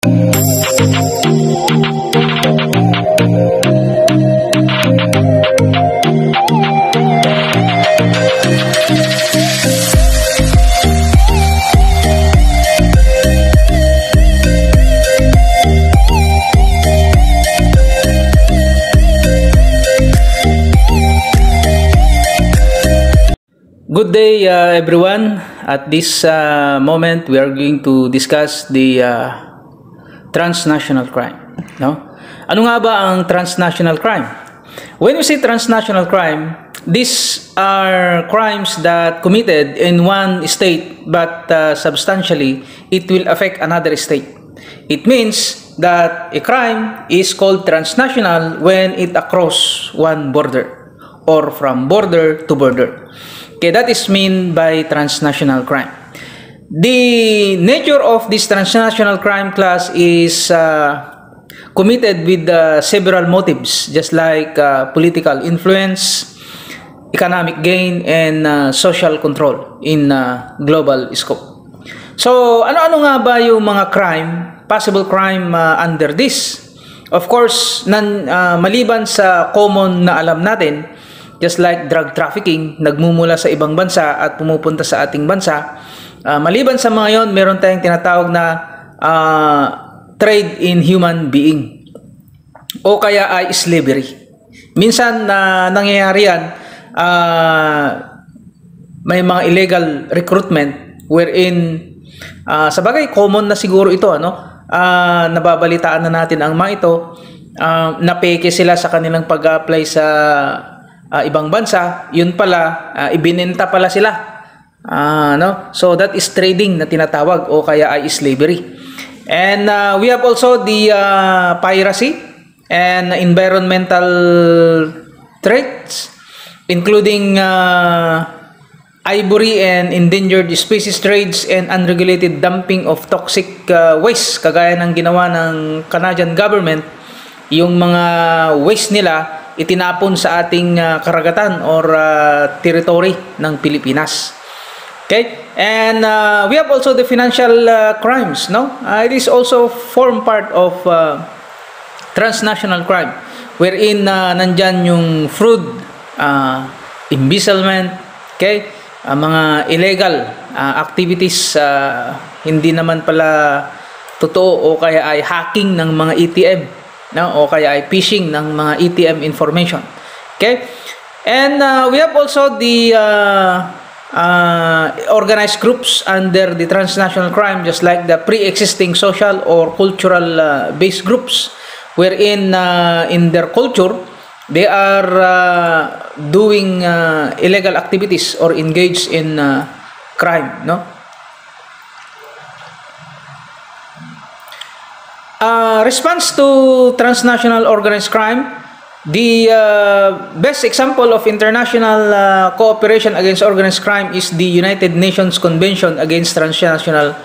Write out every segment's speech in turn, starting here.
Good day, everyone. At this moment, we are going to discuss the transnational crime. No? Ano nga ba ang transnational crime? When we say transnational crime, these are crimes that committed in one state, but substantially, it will affect another state. It means that a crime is called transnational when it across one border or from border to border. Okay, that is mean by transnational crime. The nature of this transnational crime class is committed with several motives, just like political influence, economic gain, and social control in global scope. So, ano-ano nga ba yung mga crime, possible crime under this? Of course, maliban sa common na alam natin, just like drug trafficking, nagmumula sa ibang bansa at pumupunta sa ating bansa. Maliban sa mga yon, meron tayong tinatawag na trade in human being o kaya ay slavery. Minsan nangyayari yan, may mga illegal recruitment wherein sa bagay common na siguro ito, nababalitaan na natin ang mga ito, napeke sila sa kanilang pag-apply sa ibang bansa, yun pala, ibinenta pala sila. So that is trading na tinatawag o kaya ay slavery. And we have also the piracy and environmental threats, including ivory and endangered species trades and unregulated dumping of toxic waste, kagaya ng ginawa ng Canadian government. Yung mga waste nila itinapon sa ating karagatan or territory ng Pilipinas. Okay? And we have also the financial crimes, no? It is also form part of transnational crime, wherein nandyan yung fraud, embezzlement, okay? Mga illegal activities, hindi naman pala totoo, o kaya ay hacking ng mga ATM, no? O kaya ay phishing ng mga ATM information. Okay? And we have also the organized groups under the transnational crime, just like the pre-existing social or cultural based groups, wherein in their culture they are doing illegal activities or engaged in crime, no? Response to transnational organized crime, the best example of international cooperation against organized crime is the United Nations Convention Against Transnational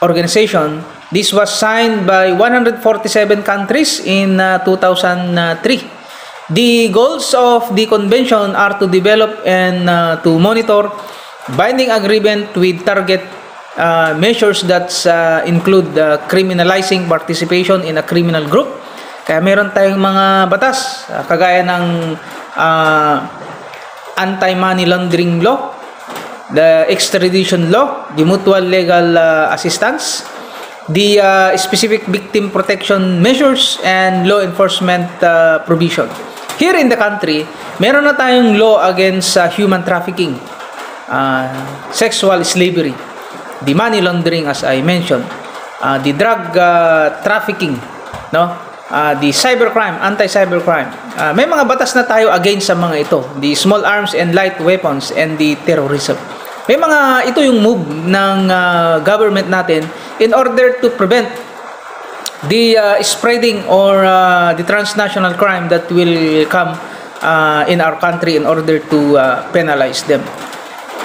Organization. This was signed by 147 countries in 2003. The goals of the convention are to develop and to monitor binding agreement with target measures that include criminalizing participation in a criminal group. Kaya meron tayong mga batas kagaya ng anti-money laundering law, the extradition law, the mutual legal assistance, the specific victim protection measures, and law enforcement provision. Here in the country, meron na tayong law against human trafficking, sexual slavery, the money laundering as I mentioned, the drug trafficking, no? The cybercrime, anti-cybercrime. May mga batas na tayo against sa mga ito, the small arms and light weapons, and the terrorism. May mga ito yung move ng government natin in order to prevent the spreading or the transnational crime that will come in our country in order to penalize them,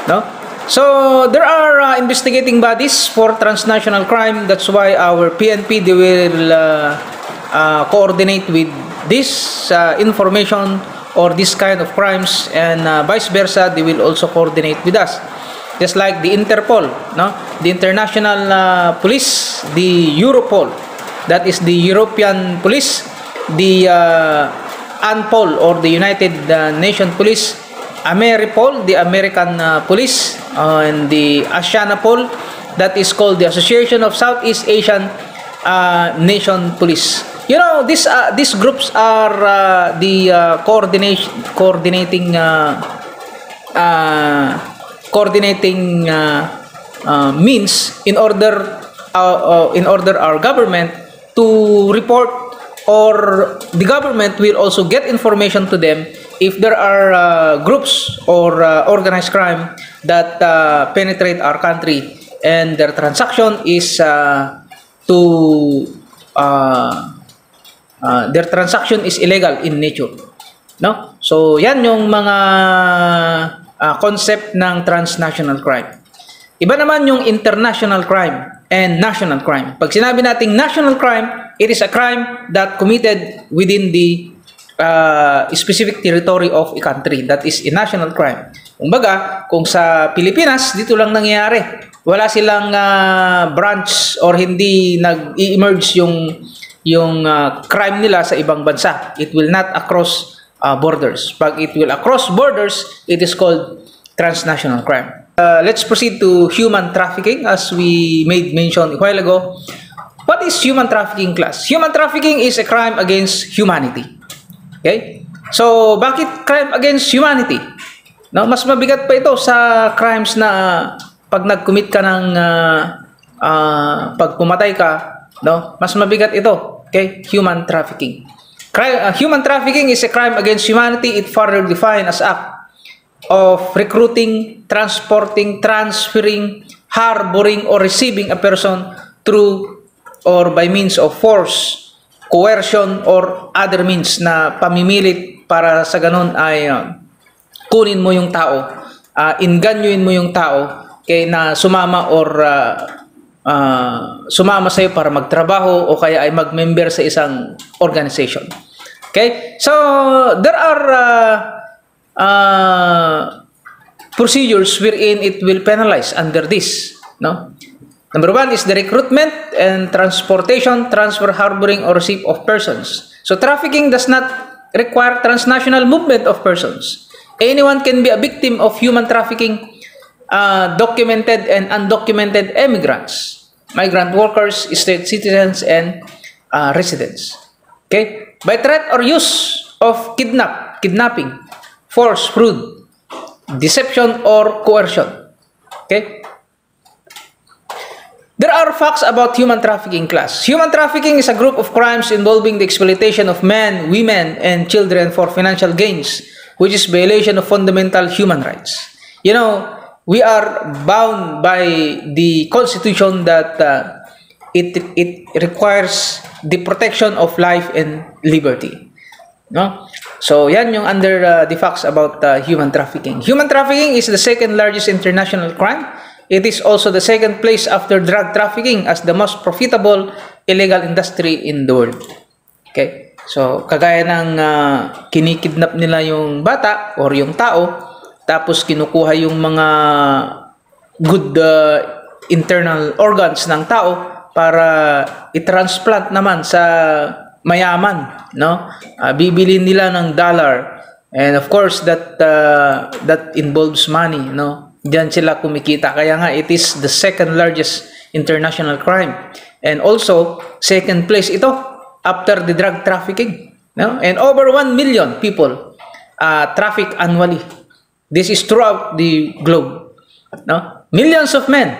no? So there are investigating bodies for transnational crime. That's why our PNP, they will coordinate with this information or this kind of crimes, and vice versa, they will also coordinate with us. Just like the Interpol, no? the international police, the Europol, that is the European police, the ANPOL or the United Nations Police, Ameripol, the American police, and the ASEANapol, that is called the Association of Southeast Asian Nation Police. You know, these groups are the coordinating means in order our government to report, or the government will also get information to them if there are groups or organized crime that penetrate our country and their transaction is their transaction is illegal in nature, no? So yan yung mga concept ng transnational crime. Iba naman yung international crime and national crime. Pag sinabi nating national crime, it is a crime that committed within the specific territory of a country. That is a national crime. Kumbaga, kung sa Pilipinas, dito lang nangyayari. Wala silang branch or hindi nag-emerge yung crime nila sa ibang bansa. It will not across borders. Pag it will across borders, it is called transnational crime. Let's proceed to human trafficking, as we made mention a while ago. What is human trafficking, class? Human trafficking is a crime against humanity. Okay? So, bakit crime against humanity? No, mas mabigat pa ito sa crimes na pag nag-commit ka ng pag pumatay ka, no? Mas mabigat ito. Okay? Human trafficking. Human trafficking is a crime against humanity. It further defined as act of recruiting, transporting, transferring, harboring, or receiving a person through or by means of force, coercion, or other means na pamimilit para sa ganun ay kunin mo yung tao, inganyuin mo yung tao kaya na sumama or sumama sa'yo para magtrabaho o kaya ay mag-member sa isang organization. Okay? So, there are procedures wherein it will penalize under this, no? Number one is the recruitment and transportation, transfer, harboring, or receipt of persons. So trafficking does not require transnational movement of persons. Anyone can be a victim of human trafficking, documented and undocumented immigrants, migrant workers, state citizens, and residents. Okay? By threat or use of kidnapping, force, fraud, deception, or coercion. Okay? There are facts about human trafficking, class. Human trafficking is a group of crimes involving the exploitation of men, women, and children for financial gains, which is violation of fundamental human rights. You know, we are bound by the Constitution that it requires the protection of life and liberty. No? So, yan yung under the facts about human trafficking. Human trafficking is the second largest international crime. It is also the second place after drug trafficking as the most profitable illegal industry in the world. Okay? So, kagaya ng kinikidnap nila yung bata or yung tao, tapos kinukuha yung mga good internal organs ng tao para i-transplant naman sa mayaman, no? Bibilin nila ng dollar, and of course that involves money, no? Diyan sila kumikita. Kaya nga it is the second largest international crime, and also second place ito after the drug trafficking, no? And over 1 million people traffic annually. This is throughout the globe, no? Millions of men,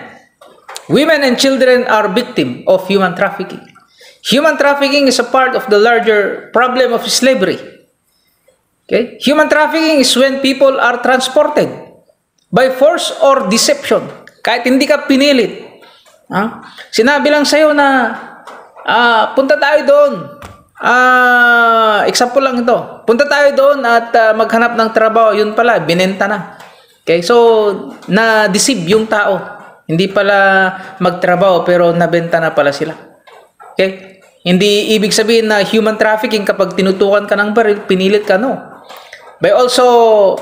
women, and children are victim of human trafficking. Human trafficking is a part of the larger problem of slavery. Okay? Human trafficking is when people are transported by force or deception. Kahit hindi ka pinilit. Sinabi lang sa'yo na punta tayo doon. Example lang ito. Punta tayo doon at maghanap ng trabaho. Yun pala, binenta na. Okay? So, na-deceive yung tao. Hindi pala magtrabaho pero nabenta na pala sila. Okay? Hindi ibig sabihin na human trafficking kapag tinutukan ka ng baril, pinilit ka, no. By also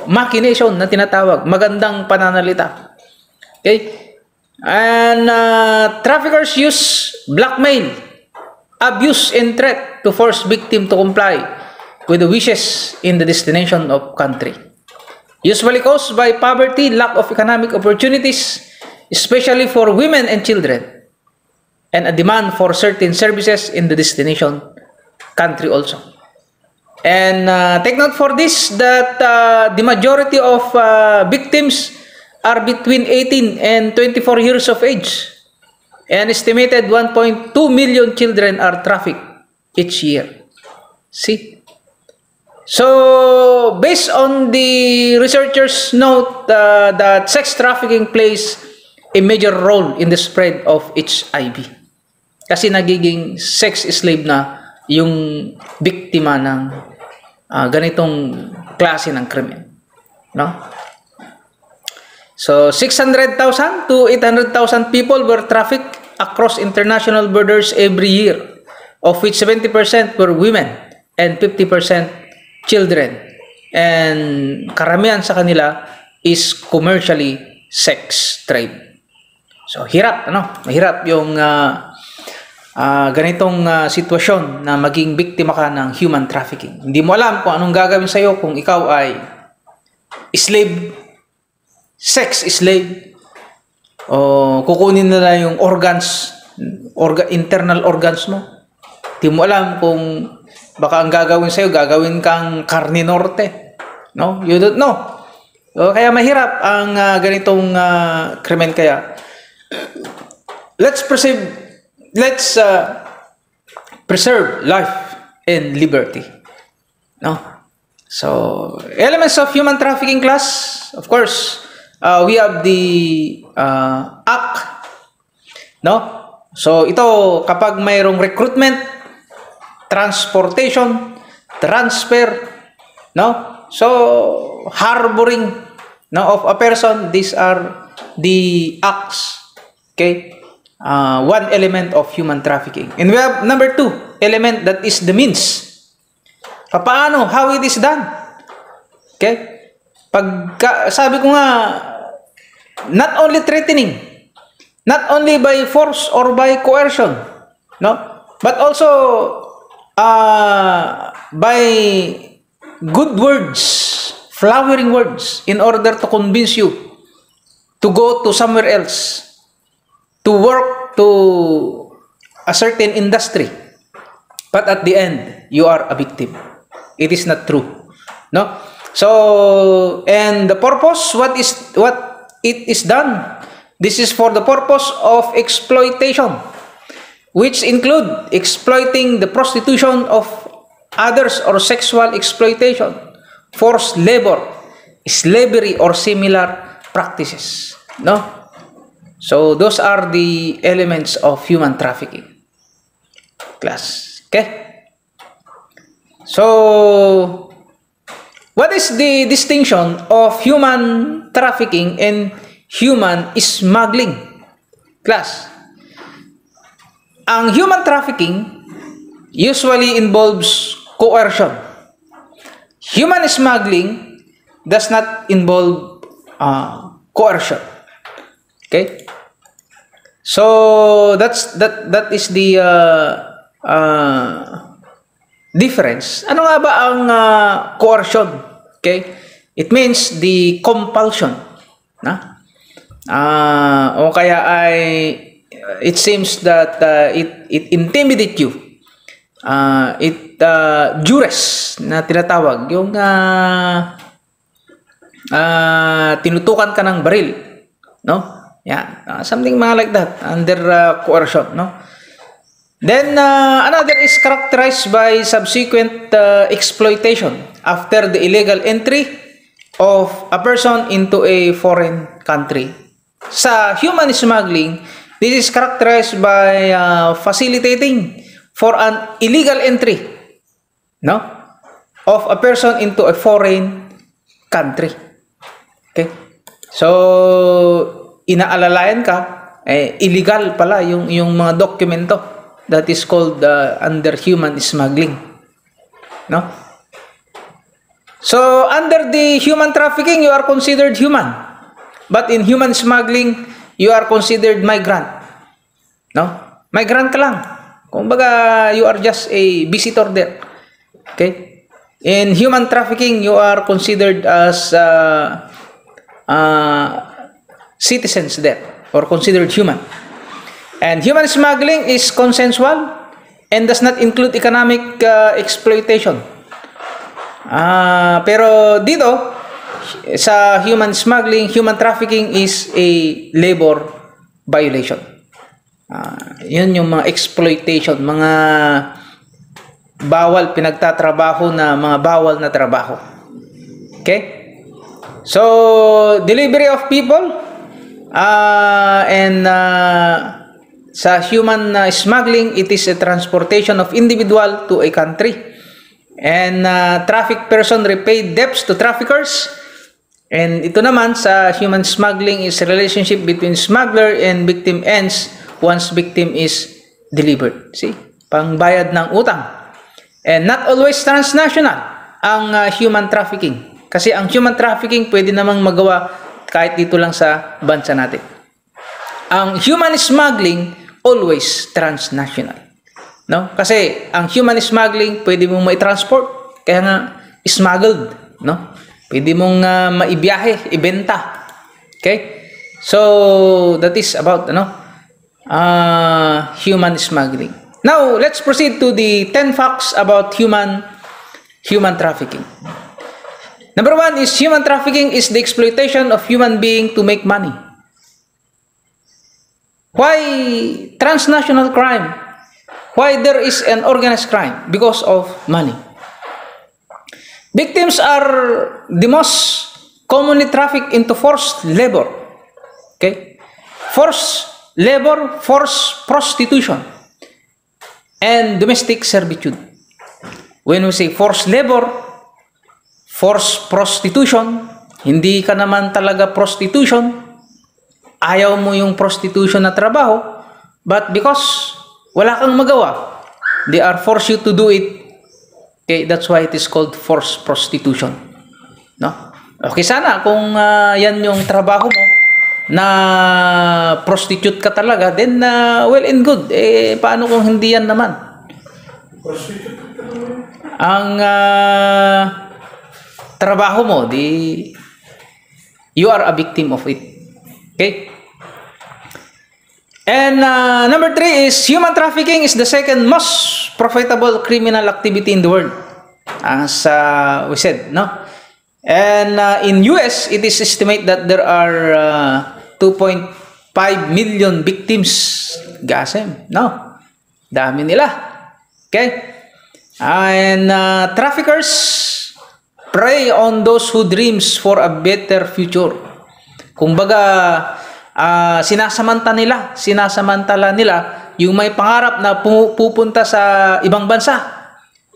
machination na tinatawag, magandang pananalita. Okay? And traffickers use blackmail, abuse, and threat to force victim to comply with the wishes in the destination of country. Usually caused by poverty, lack of economic opportunities, especially for women and children, and a demand for certain services in the destination country also. And take note for this that the majority of victims are between 18 and 24 years of age. An estimated 1.2 million children are trafficked each year. See? So, based on the researchers' note that sex trafficking plays a major role in the spread of HIV. Kasi nagiging sex slave na yung biktima ng ganitong klase ng krimen. No? So, 600,000 to 800,000 people were trafficked across international borders every year, of which 70% were women and 50% children. And karamihan sa kanila is commercially sex trade. So, hirap, ano? Mahirap yung ganitong sitwasyon na maging biktima ka ng human trafficking. Hindi mo alam kung anong gagawin sa'yo kung ikaw ay slave, sex slave, o kukunin nila yung organs, internal organs mo. Hindi mo alam kung baka ang gagawin sa'yo, gagawin kang carne norte. No? You don't know. So, kaya mahirap ang ganitong krimen. Kaya, let's preserve life and liberty. No? So, elements of human trafficking class, of course, we have the act. No? So, ito, kapag mayroong recruitment, transportation, transfer, no? So, harboring, no, of a person, these are the acts. Okay? One element of human trafficking. And we have number 2 element, that is the means. Paano? How it is done? Okay? Sabi ko nga, not only threatening, not only by force or by coercion, no? But also by good words, flowering words, in order to convince you to go to somewhere else, to work to a certain industry, but at the end you are a victim. It is not true, no? So, and the purpose, what it is done, this is for the purpose of exploitation, which include exploiting the prostitution of others or sexual exploitation, forced labor, slavery, or similar practices. No? So, those are the elements of human trafficking class. Okay? So, what is the distinction of human trafficking and human smuggling class? Ang human trafficking usually involves coercion. Human smuggling does not involve coercion. Okay? So that is the difference. Ano nga ba ang coercion? Okay? It means the compulsion. Na? O kaya ay it seems that it intimidate you. Duress na tinatawag, yung tinutukan ka ng baril, no? Yeah, something mga like that under coercion, no? Then another is characterized by subsequent exploitation after the illegal entry of a person into a foreign country. Sa human smuggling, this is characterized by facilitating for an illegal entry, no, of a person into a foreign country. Okay? So, inaalalayan ka, illegal pala yung mga dokumento. That is called under human smuggling. No? So, under the human trafficking, you are considered human. But in human smuggling, you are considered migrant. No? Migrant ka lang. Kumbaga, you are just a visitor there. Okay? In human trafficking, you are considered as citizens there, or considered human. And human smuggling is consensual and does not include economic exploitation. Pero dito, sa human smuggling, human trafficking is a labor violation. Yun yung mga exploitation, mga bawal pinagtatrabaho na mga bawal na trabaho. Okay? So, delivery of people and sa human smuggling, it is a transportation of individual to a country. And traffic person repay debts to traffickers. And ito naman sa human smuggling is a relationship between smuggler and victim ends once victim is delivered. See? Pangbayad ng utang. And not always transnational ang human trafficking. Kasi ang human trafficking pwede namang magawa kahit dito lang sa bansa natin. Ang human smuggling always transnational. No? Kasi ang human smuggling pwede mong mai-transport, kaya nga smuggled, no? Pwede mong maibiyahe, ibenta. Okay? So that is about human smuggling. Now, let's proceed to the 10 facts about human trafficking. Number 1 is human trafficking is the exploitation of human being to make money. Why transnational crime? Why there is an organized crime? Because of money. Victims are the most commonly trafficked into forced labor. Okay? Forced labor, forced prostitution, and domestic servitude. When we say forced labor, forced prostitution, hindi ka naman talaga prostitution, ayaw mo yung prostitution na trabaho, but because wala kang magawa, they are forced you to do it. Okay, that's why it is called forced prostitution. No? Okay, sana kung yan yung trabaho mo, na prostitute ka talaga, then well and good. Paano kung hindi yan naman? Ang trabaho mo, you are a victim of it. Okay? And number 3 is human trafficking is the second most profitable criminal activity in the world. As we said, no? And in US, it is estimated that there are 2.5 million victims. Gasem, no? Dami nila. Okay? And traffickers prey on those who dreams for a better future. Kumbaga, sinasamantala nila yung may pangarap na pupunta sa ibang bansa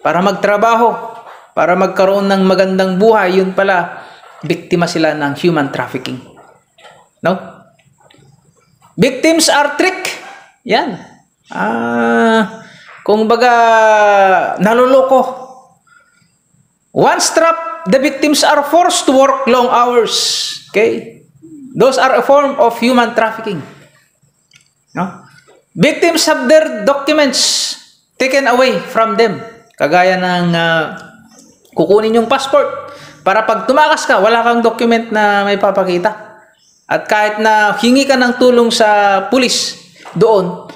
para magtrabaho, para magkaroon ng magandang buhay. Yun pala, biktima sila ng human trafficking. No? Victims are tricked. Yan. Kumbaga, naluloko. Once trapped, the victims are forced to work long hours. Okay? Those are a form of human trafficking. No? Victims have their documents taken away from them. Kagaya ng kukunin yung passport para pag tumakas ka, wala kang document na may papakita. At kahit na hingi ka ng tulong sa pulis doon,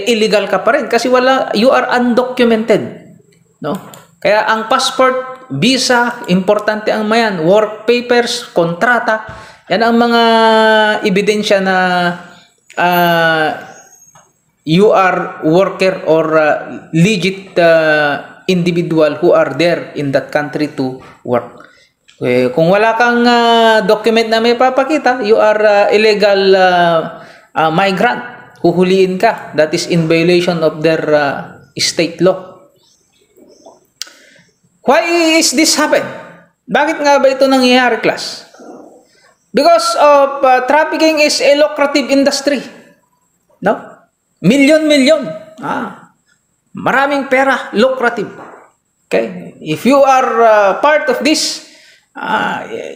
illegal ka pa rin kasi you are undocumented. No? Kaya ang passport, visa, importante ang mayan, work papers, kontrata, yan ang mga ebidensya na you are worker or legit individual who are there in that country to work. Kung wala kang document na may papakita, you are illegal migrant. Huhuliin ka. That is in violation of their state law. Why is this happen? Bakit nga ba ito nangyayari, class? Because of trafficking is a lucrative industry. No? Million. Maraming pera, lucrative. Okay? If you are part of this,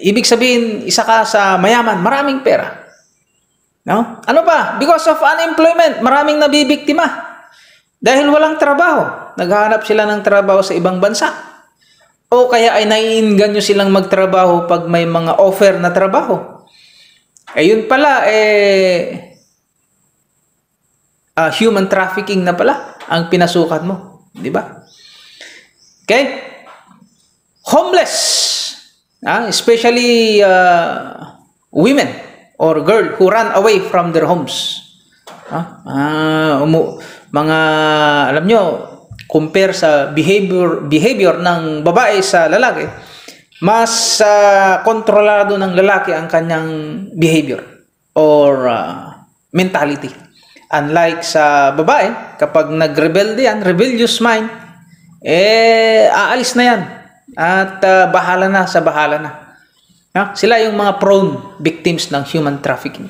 ibig sabihin, isa ka sa mayaman, maraming pera. No? Ano pa? Because of unemployment, maraming nabibiktima. Dahil walang trabaho. Naghahanap sila ng trabaho sa ibang bansa. O kaya ay naiinganyo silang magtrabaho pag may mga offer na trabaho. Yun pala, human trafficking na pala ang pinasukan mo. Di ba? Okay? Homeless. Especially women or girl who run away from their homes. Mga, alam nyo, compare sa behavior ng babae sa lalaki, mas kontrolado ng lalaki ang kanyang behavior or mentality. Unlike sa babae, kapag nag-rebelde yan, rebellious mind, aalis na yan at bahala na sa bahala na. Sila yung mga prone victims ng human trafficking.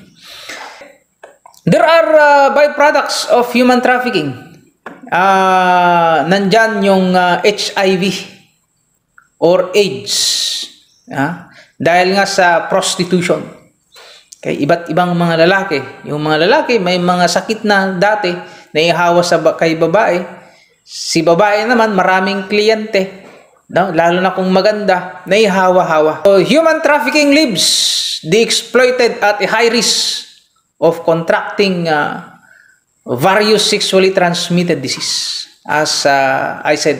There are byproducts of human trafficking. Nandyan yung HIV or AIDS. Dahil nga sa prostitution. Okay, iba't ibang mga lalaki. Yung mga lalaki may mga sakit na dati na ihawa kay babae. Si babae naman maraming kliyente. No? Lalo na kung maganda, naihawa-hawa. So, human trafficking leaves the exploited at a high risk of contracting various sexually transmitted disease, as I said.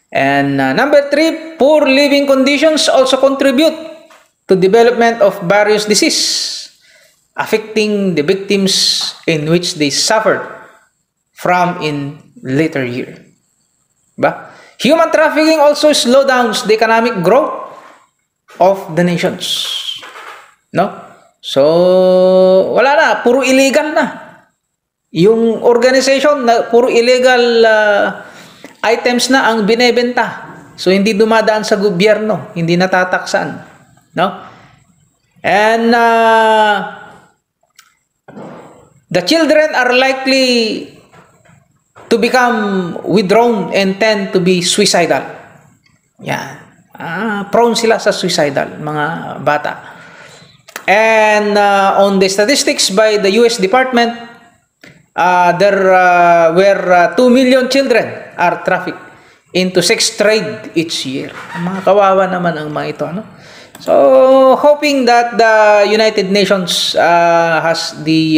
And number 3, poor living conditions also contribute to development of various disease, affecting the victims in which they suffered from in later year. Ba? Human trafficking also slows down the economic growth of the nations. No? So, wala na. Puro illegal na. Yung organization, puro illegal items na ang binebenta. So, hindi dumadaan sa gobyerno. Hindi natataksan. No? And the children are likely to become withdrawn and tend to be suicidal. Yan. Prone sila sa suicidal, mga bata. And on the statistics by the US Department, there were 2 million children are trafficked into sex trade each year. Mga kawawa naman ang mga ito. Ano? So, hoping that the United Nations has the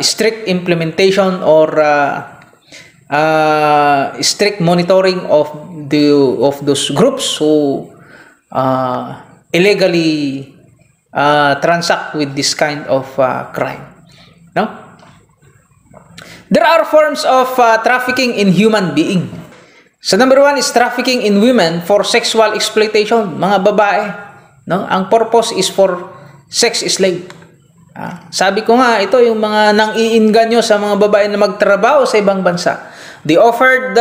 strict implementation or strict monitoring of those groups who illegally transact with this kind of crime. No? There are forms of trafficking in human being. So number 1 is trafficking in women for sexual exploitation. Mga babae, no? Ang purpose is for sex slave. Sabi ko nga, ito yung mga nang-iinganyo sa mga babae na magtrabaho sa ibang bansa. They offered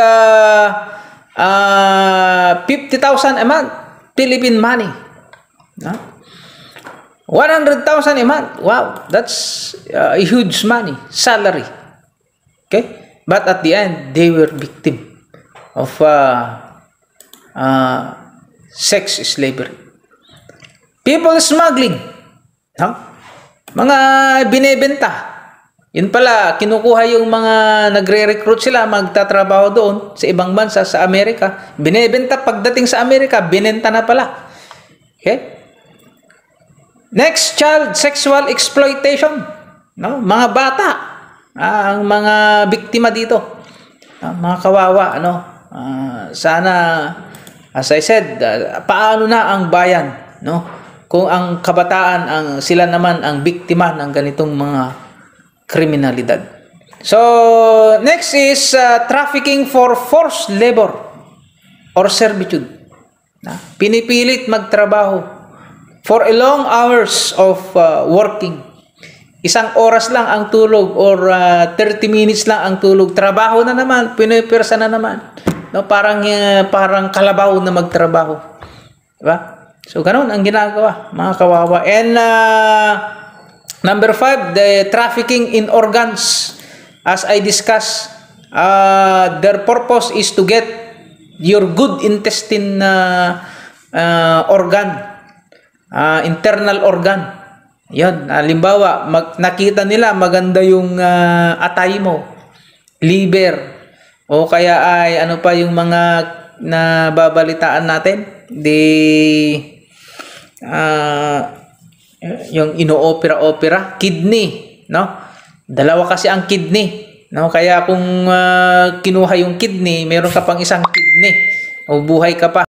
50,000 a month, Philippine money. 100,000 a month. Wow, that's a huge money, salary. Okay? But at the end, they were victim of sex slavery. People smuggling. Mga binebenta. Yun pala, kinukuha yung mga nagre-recruit sila, magtatrabaho doon sa ibang bansa, sa Amerika. Binebenta, pagdating sa Amerika, binenta na pala. Okay? Next, child sexual exploitation. No? Mga bata. Ang mga biktima dito. Mga kawawa. Sana, as I said, paano na ang bayan? No? Kung ang kabataan, sila naman ang biktima ng ganitong mga kriminalidad. So, next is trafficking for forced labor or servitude. Pinipilit magtrabaho for a long hours of working. 1 oras lang ang tulog or 30 minutes lang ang tulog. Trabaho na naman, pinipirsa na naman. No, parang kalabaw na magtrabaho. Diba? So, ganun ang ginagawa, mga kawawa. And number 5, the trafficking in organs. As I discussed, their purpose is to get your good intestine organ, internal organ. Yun, halimbawa, nakita nila maganda yung atay mo, liver, o kaya ay ano pa yung mga nababalitaan natin, yung ino-opera, kidney, no? Dalawa kasi ang kidney, no? Kaya kung kinuha yung kidney, meron ka pang isang kidney, o buhay ka pa.